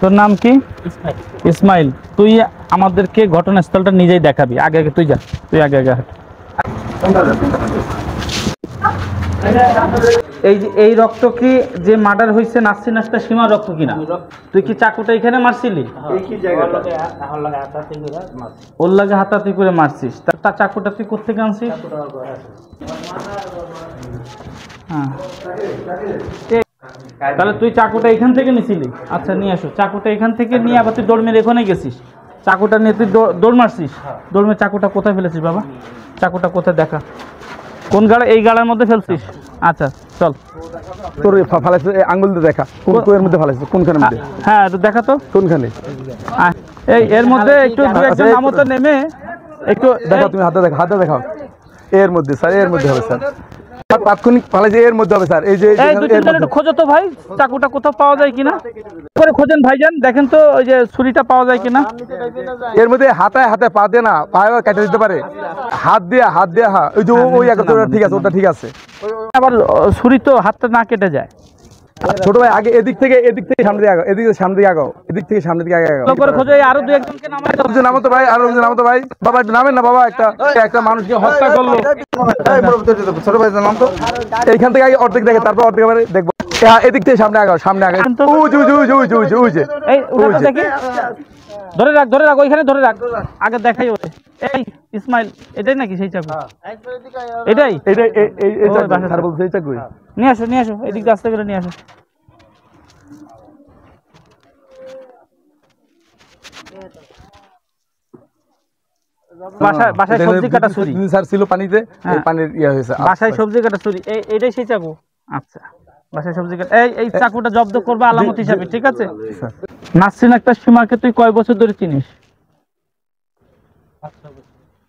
তোর নাম কি? ইসমাইল। তুই আমাদেরকে ঘটনাস্থলটা নিজেই দেখাবি। আগে আগে তুই যা, তুই আগে আগে। এই রক্ত কি যে মার্ডার হয়েছে নাসরিন আক্তার সীমার রক্ত কিনা? তুই কি চাকুটা এখানে মারছিলি? ওর লাগে হাতাহাতি করে মারছিস? তার চাকুটা তুই কোত্থেকে আনছিস? হ্যাঁ, তাহলে তুই চাকুটা এখান থেকে নিছিলি? আচ্ছা, নিয়ে আসো চাকুটা এখান থেকে নিয়ে। আবার তুই দৌড় মেরে এখানে গেছিস, চাকুটা নিয়ে তুই দৌড় মারছিস। দৌড় মেরে চাকুটা কোথায় ফেলেছিস বাবা? চাকুটা কোথায় দেখা? কোন গাড়া? এই গাড়ার মধ্যে ফেলছিস? আচ্ছা চল, তোর ফালাইছিস আঙ্গুল দিয়ে দেখা, কোন মধ্যে ফালাইছিস? কোনখানের মধ্যে? হ্যাঁ একটু দেখা তো কোনখানে। এই এর মধ্যে একটু দু একজন নামও তো নেমে একটু দেখাও। তুমি হাতে দেখাও, হাতে দেখাও। এর মধ্যে স্যার, এর মধ্যে হবে স্যার। তাৎক্ষণিক ফালাইছে এর মধ্যে হবে স্যার। এই যে একটু খোঁজো তো ভাই, চাকুটা কোথাও পাওয়া যায় কিনা করে খোঁজেন ভাইজান, দেখেন তো ওই যে ছুরিটা পাওয়া যায় কিনা। এর মধ্যে হাতে হাতে পা দিয়ে না, পায়ে কেটে দিতে পারে। হাত দিয়ে হ্যাঁ, ওই যে ওই ঠিক আছে, ওটা ঠিক আছে। আবার ছুরি তো হাতটা না কেটে যায়। ছোট ভাই আগে এদিক থেকে সামনে দিকে আগাও, এদিকে সামনে দিকে আগাও, এদিক থেকে সামনে দিকে আগাও করে খোঁজো। আরো দু একজনকে নামো তো ভাই, আরো নামো তো ভাই। বাবা একটু নামেন না বাবা, একটা মানুষকে হত্যা করলো। ছোট ভাই নাম তো। এইখান থেকে আগে অর্ধেক দেখে, তারপর অর্ধেক দেখবো। এদিক থেকে সামনে আগাও, সামনে আগে। ধরে রাখ ওইখানে ধরে রাখ। আগে দেখাই ওরে। এই ইসমাইল, এটাই নাকি সেই চাকু? এটাই নিয়ে আসো এদিক দিয়ে আস্তে করে নিয়ে আসো। বাসায় সবজি কাটা ছুরি স্যার ছিল পানিতে, পানির ইয়ে হয়েছে। বাসায় সবজি কাটা ছুরি, এটাই সেই চাকু? আচ্ছা, বাসায় সবজি কাটা। এই চাকুটা জব্দ করবে আলামত হিসাবে, ঠিক আছে? নাসরিন আক্তার সীমাকে তুই কয় বছর ধরে চিনিস?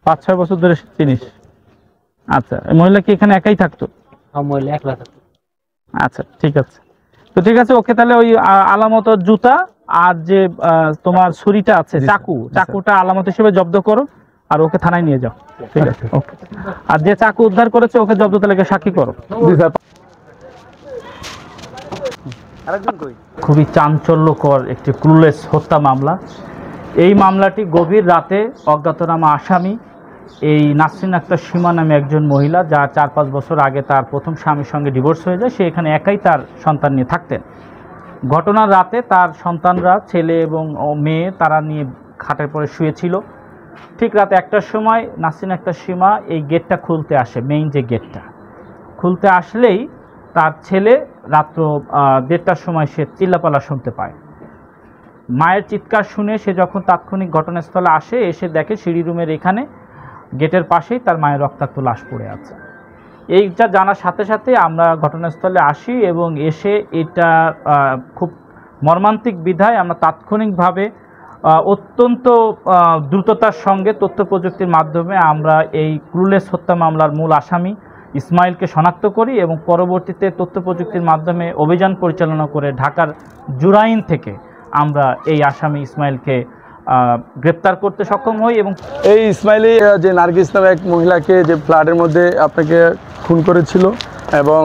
5-6 বছর ধরে চিনিস। আচ্ছা, মহিলা কি এখানে একাই থাকতো? মহিলা একলা থাকতো। আচ্ছা ঠিক আছে, তো ঠিক আছে। ওকে তাহলে ওই আলামত জুতা আর যে তোমার ছুরিটা আছে, চাকুটা আলামত হিসেবে জব্দ করো, আর ওকে থানায় নিয়ে যাও, ঠিক আছে? ওকে। আর যে চাকু উদ্ধার করেছে ওকে জব্দ তালিকা সাক্ষী করো। খুবই চাঞ্চল্যকর একটি ক্লুলেস হত্যা মামলা। এই মামলাটি গভীর রাতে অজ্ঞাতনামা আসামি এই নাসরিন আক্তার সীমা নামে একজন মহিলা, যা 4-5 বছর আগে তার প্রথম স্বামীর সঙ্গে ডিভোর্স হয়ে যায়। সে এখানে একাই তার সন্তান নিয়ে থাকতেন। ঘটনার রাতে তার সন্তানরা, ছেলে এবং মেয়ে, তারা নিয়ে খাটের পরে শুয়েছিল। ঠিক রাত 1টার সময় নাসরিন আক্তার সীমা এই গেটটা খুলতে আসে। মেইন যে গেটটা খুলতে আসলেই তার ছেলে রাত্র 1:30টার সময় সে চিল্লাপাল্লা শুনতে পায়। মায়ের চিৎকার শুনে সে যখন তাৎক্ষণিক ঘটনাস্থলে আসে, এসে দেখে সিঁড়ি রুমের এখানে গেটের পাশেই তার মায়ের রক্তাক্ত লাশ পড়ে আছে। এইটা জানার সাথে সাথে আমরা ঘটনাস্থলে আসি এবং এসে এটা খুব মর্মান্তিক বিধায় আমরা তাৎক্ষণিকভাবে অত্যন্ত দ্রুততার সঙ্গে তথ্য প্রযুক্তির মাধ্যমে আমরা এই ক্লুলেস হত্যা মামলার মূল আসামি ইসমাইলকে শনাক্ত করি এবং পরবর্তীতে তথ্য প্রযুক্তির মাধ্যমে অভিযান পরিচালনা করে ঢাকার জুরাইন থেকে আমরা এই আসামি ইসমাইলকে গ্রেপ্তার করতে সক্ষম হই। এবং এই ইসমাইলি যে নার্গিস নামে এক মহিলাকে যে ফ্ল্যাটের মধ্যে আপনাকে খুন করেছিল এবং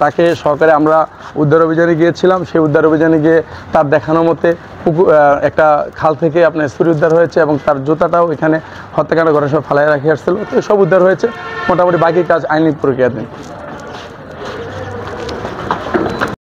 তাকে সহকারে আমরা উদ্ধার অভিযানে গিয়েছিলাম। সেই উদ্ধার অভিযানে গিয়ে তার দেখানো মতে একটা খাল থেকে আপনার ছুরি উদ্ধার হয়েছে এবং তার জুতাটাও এখানে হত্যাকাণ্ড ঘটনার সময় ফালাই রাখি আসছিল। তো সব উদ্ধার হয়েছে। মোটামুটি বাকি কাজ আইনি প্রক্রিয়াতে।